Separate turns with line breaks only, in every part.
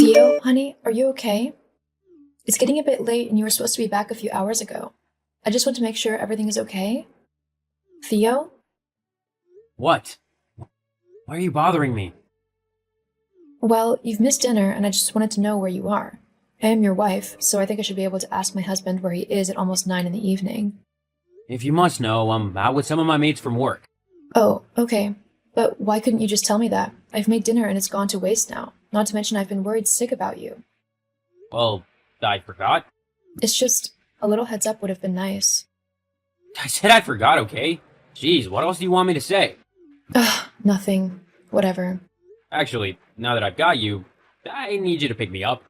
Theo, honey, are you okay? It's getting a bit late and you were supposed to be back a few hours ago. I just want to make sure everything is okay. Theo?
What? Why are you bothering me?
Well, you've missed dinner and I just wanted to know where you are. I am your wife, so I think I should be able to ask my husband where he is at almost 9 in the evening.
If you must know, I'm out with some of my mates from work.
Oh, okay. But why couldn't you just tell me that? I've made dinner and it's gone to waste now. Not to mention I've been worried sick about you.
Well, I forgot.
It's just, a little heads up would have been nice.
I said I forgot, okay? Jeez, what else do you want me to say?
Ugh, nothing. Whatever.
Actually, now that I've got you, I need you to pick me up.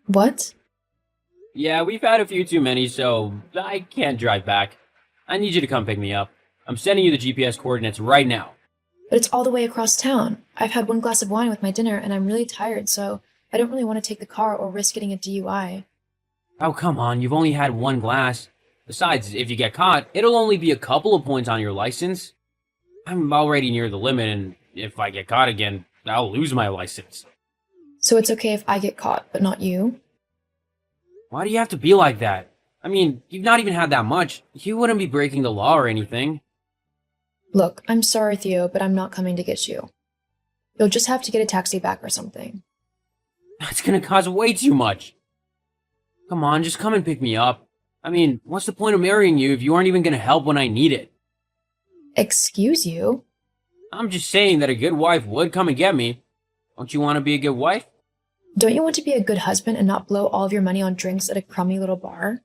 What?
Yeah, we've had a few too many, so I can't drive back. I need you to come pick me up. I'm sending you the GPS coordinates right now.
But it's all the way across town. I've had one glass of wine with my dinner and I'm really tired, so I don't really want to take the car or risk getting a DUI.
Oh, come on, you've only had one glass. Besides, if you get caught, it'll only be a couple of points on your license. I'm already near the limit, and if I get caught again, I'll lose my license.
So it's okay if I get caught, but not you?
Why do you have to be like that? I mean, you've not even had that much. You wouldn't be breaking the law or anything.
Look, I'm sorry, Theo, but I'm not coming to get you. You'll just have to get a taxi back or something.
That's gonna cost way too much. Come on, just come and pick me up. I mean, what's the point of marrying you if you aren't even gonna help when I need it?
Excuse you?
I'm just saying that a good wife would come and get me. Don't you want to be a good wife?
Don't you want to be a good husband and not blow all of your money on drinks at a crummy little bar?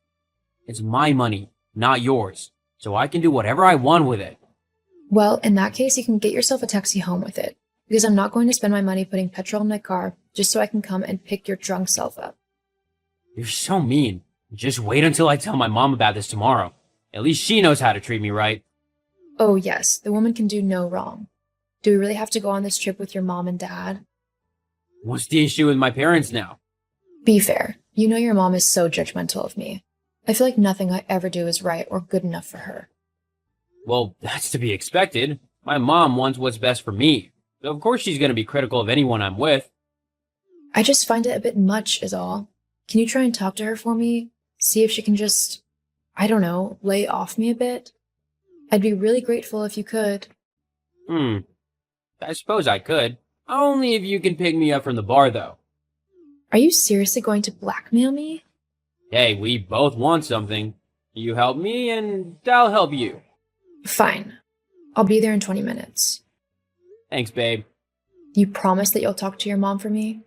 It's my money, not yours. So I can do whatever I want with it.
Well, in that case, you can get yourself a taxi home with it, because I'm not going to spend my money putting petrol in my car just so I can come and pick your drunk self up.
You're so mean. Just wait until I tell my mom about this tomorrow. At least she knows how to treat me right.
Oh yes, the woman can do no wrong. Do we really have to go on this trip with your mom and dad?
What's the issue with my parents now?
Be fair. You know your mom is so judgmental of me. I feel like nothing I ever do is right or good enough for her.
Well, that's to be expected. My mom wants what's best for me. So of course she's going to be critical of anyone I'm with.
I just find it a bit much is all. Can you try and talk to her for me? See if she can just, I don't know, lay off me a bit? I'd be really grateful if you could.
I suppose I could. Only if you can pick me up from the bar, though.
Are you seriously going to blackmail me?
Hey, we both want something. You help me, and I'll help you.
Fine. I'll be there in 20 minutes.
Thanks, babe.
You promise that you'll talk to your mom for me?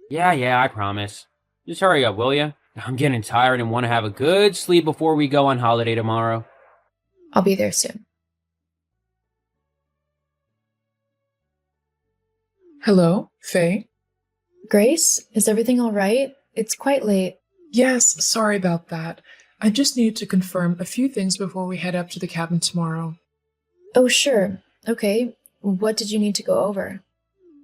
Yeah, I promise. Just hurry up, will ya? I'm getting tired and want to have a good sleep before we go on holiday tomorrow.
I'll be there soon.
Hello, Faye?
Grace, is everything all right? It's quite late.
Yes, sorry about that. I just needed to confirm a few things before we head up to the cabin tomorrow.
Oh, sure. Okay. What did you need to go over?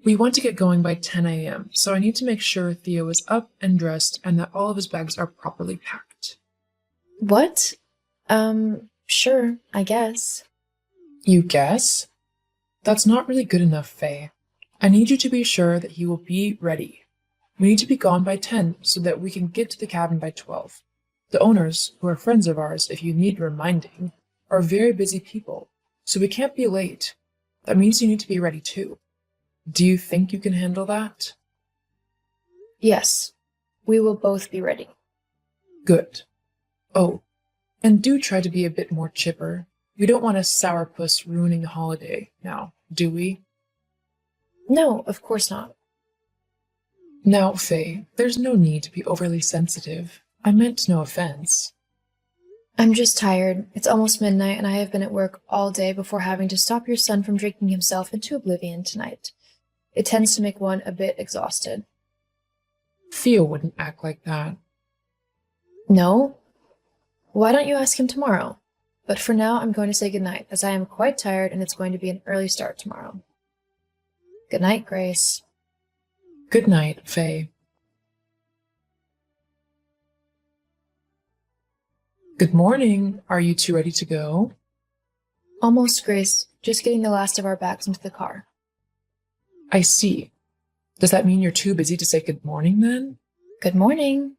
We want to get going by 10 a.m., so I need to make sure Theo is up and dressed and that all of his bags are properly packed.
What? Sure, I guess.
You guess? That's not really good enough, Faye. I need you to be sure that he will be ready. We need to be gone by 10 so that we can get to the cabin by 12. The owners, who are friends of ours if you need reminding, are very busy people, so we can't be late. That means you need to be ready too. Do you think you can handle that?
Yes. We will both be ready.
Good. Oh, and do try to be a bit more chipper. We don't want a sourpuss ruining the holiday now, do we?
No, of course not.
Now, Faye, there's no need to be overly sensitive. I meant no offense.
I'm just tired. It's almost midnight and I have been at work all day before having to stop your son from drinking himself into oblivion tonight. It tends to make one a bit exhausted.
Theo wouldn't act like that.
No? Why don't you ask him tomorrow? But for now, I'm going to say goodnight, as I am quite tired and it's going to be an early start tomorrow. Good night, Grace.
Good night, Faye. Good morning. Are you two ready to go?
Almost, Grace. Just getting the last of our bags into the car.
I see. Does that mean you're too busy to say good morning then?
Good morning.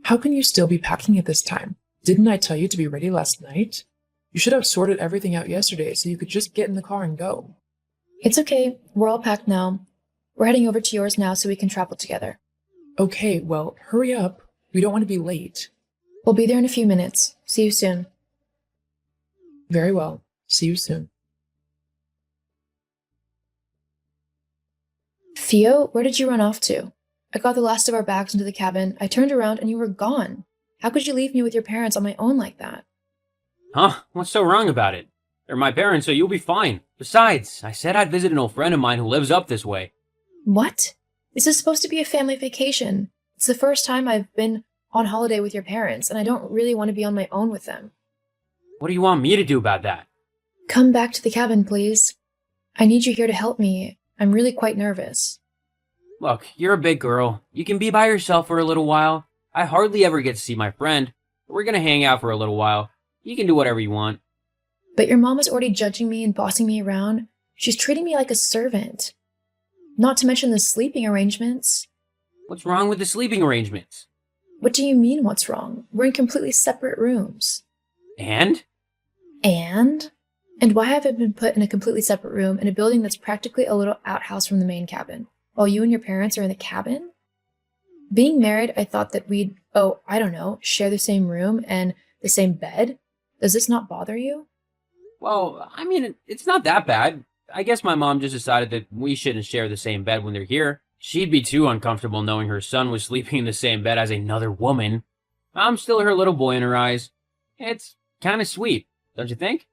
How can you still be packing at this time? Didn't I tell you to be ready last night? You should have sorted everything out yesterday so you could just get in the car and go.
It's okay. We're all packed now. We're heading over to yours now so we can travel together.
Okay, well, hurry up. We don't want to be late.
We'll be there in a few minutes. See you soon.
Very well. See you soon.
Theo, where did you run off to? I got the last of our bags into the cabin. I turned around and you were gone. How could you leave me with your parents on my own like that?
Huh? What's so wrong about it? They're my parents, so you'll be fine. Besides, I said I'd visit an old friend of mine who lives up this way.
What? This is supposed to be a family vacation. It's the first time I've been on holiday with your parents, and I don't really want to be on my own with them.
What do you want me to do about that?
Come back to the cabin, please. I need you here to help me. I'm really quite nervous.
Look, you're a big girl. You can be by yourself for a little while. I hardly ever get to see my friend. We're gonna hang out for a little while. You can do whatever you want.
But your mom is already judging me and bossing me around. She's treating me like a servant. Not to mention the sleeping arrangements.
What's wrong with the sleeping arrangements?
What do you mean, what's wrong? We're in completely separate rooms.
And?
And? And why have I been put in a completely separate room in a building that's practically a little outhouse from the main cabin, while you and your parents are in the cabin? Being married, I thought that we'd, share the same room and the same bed. Does this not bother you?
Well, I mean, it's not that bad. I guess my mom just decided that we shouldn't share the same bed when they're here. She'd be too uncomfortable knowing her son was sleeping in the same bed as another woman. I'm still her little boy in her eyes. It's kind of sweet, don't you think?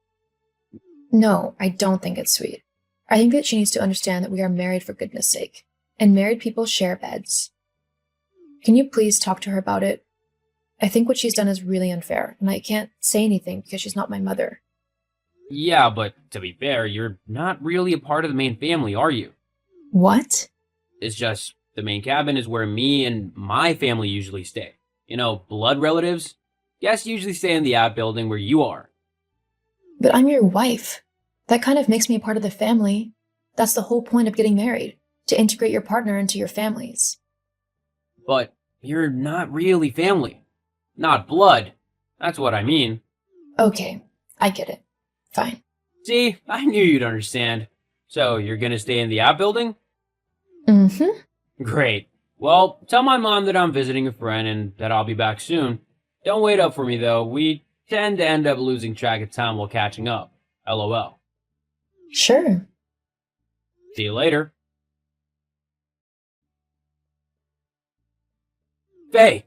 No, I don't think it's sweet. I think that she needs to understand that we are married for goodness sake, and married people share beds. Can you please talk to her about it? I think what she's done is really unfair, and I can't say anything because she's not my mother.
Yeah, but to be fair, you're not really a part of the main family, are you?
What?
It's just the main cabin is where me and my family usually stay. You know, blood relatives? Guests usually stay in the outbuilding where you are.
But I'm your wife. That kind of makes me a part of the family. That's the whole point of getting married, to integrate your partner into your families.
But you're not really family. Not blood. That's what I mean.
Okay, I get it. Fine.
See, I knew you'd understand. So, you're gonna stay in the outbuilding?
Mm-hmm.
Great. Well, tell my mom that I'm visiting a friend and that I'll be back soon. Don't wait up for me, though. We tend to end up losing track of time while catching up. LOL.
Sure.
See you later. Faye!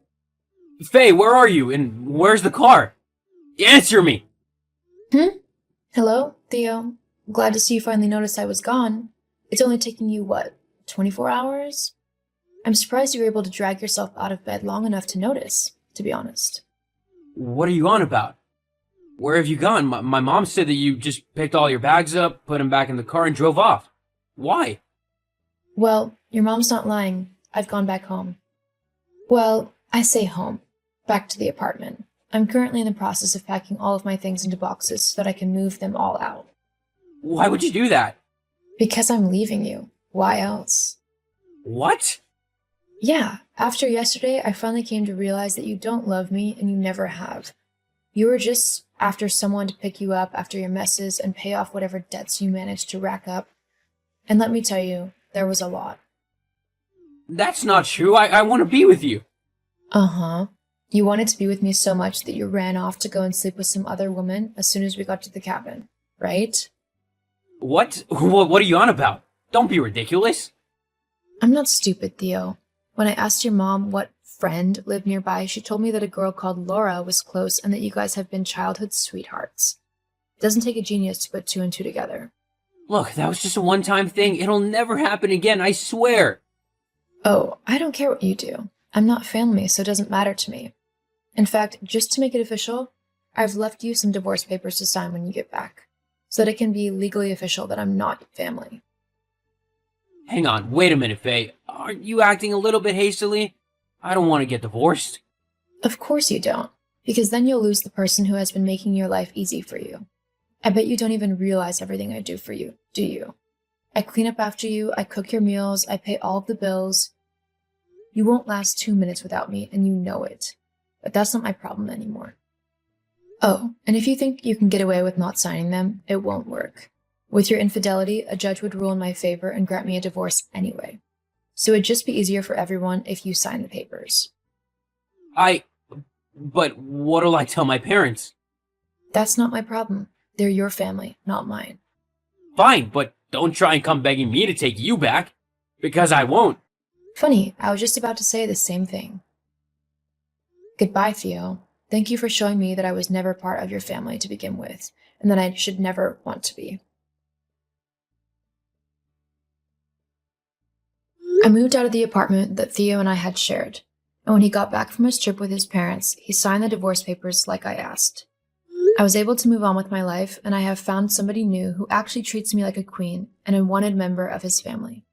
Faye, where are you? And where's the car? Answer me!
Hello, Theo. Glad to see you finally noticed I was gone. It's only taking you, 24 hours? I'm surprised you were able to drag yourself out of bed long enough to notice, to be honest.
What are you on about? Where have you gone? My mom said that you just picked all your bags up, put them back in the car, and drove off. Why?
Well, your mom's not lying. I've gone back home. Well, I say home. Back to the apartment. I'm currently in the process of packing all of my things into boxes so that I can move them all out.
Why would you do that?
Because I'm leaving you. Why else?
What?
Yeah, after yesterday, I finally came to realize that you don't love me and you never have. You were just after someone to pick you up after your messes and pay off whatever debts you managed to rack up. And let me tell you, there was a lot.
That's not true. I want to be with you.
Uh-huh. You wanted to be with me so much that you ran off to go and sleep with some other woman as soon as we got to the cabin, right?
What? What are you on about? Don't be ridiculous.
I'm not stupid, Theo. When I asked your mom what friend lived nearby, she told me that a girl called Laura was close and that you guys have been childhood sweethearts. It doesn't take a genius to put two and two together.
Look, that was just a one-time thing. It'll never happen again, I swear.
Oh, I don't care what you do. I'm not family, so it doesn't matter to me. In fact, just to make it official, I've left you some divorce papers to sign when you get back, so that it can be legally official that I'm not family.
Hang on, wait a minute, Faye. Aren't you acting a little bit hastily? I don't want to get divorced.
Of course you don't, because then you'll lose the person who has been making your life easy for you. I bet you don't even realize everything I do for you, do you? I clean up after you, I cook your meals, I pay all of the bills. You won't last 2 minutes without me, and you know it. But that's not my problem anymore. Oh, and if you think you can get away with not signing them, it won't work. With your infidelity, a judge would rule in my favor and grant me a divorce anyway. So it'd just be easier for everyone if you sign the papers.
But what'll I tell my parents?
That's not my problem. They're your family, not mine.
Fine, but don't try and come begging me to take you back. Because I won't.
Funny, I was just about to say the same thing. Goodbye, Theo. Thank you for showing me that I was never part of your family to begin with, and that I should never want to be. I moved out of the apartment that Theo and I had shared, and when he got back from his trip with his parents, he signed the divorce papers like I asked. I was able to move on with my life, and I have found somebody new who actually treats me like a queen and a wanted member of his family.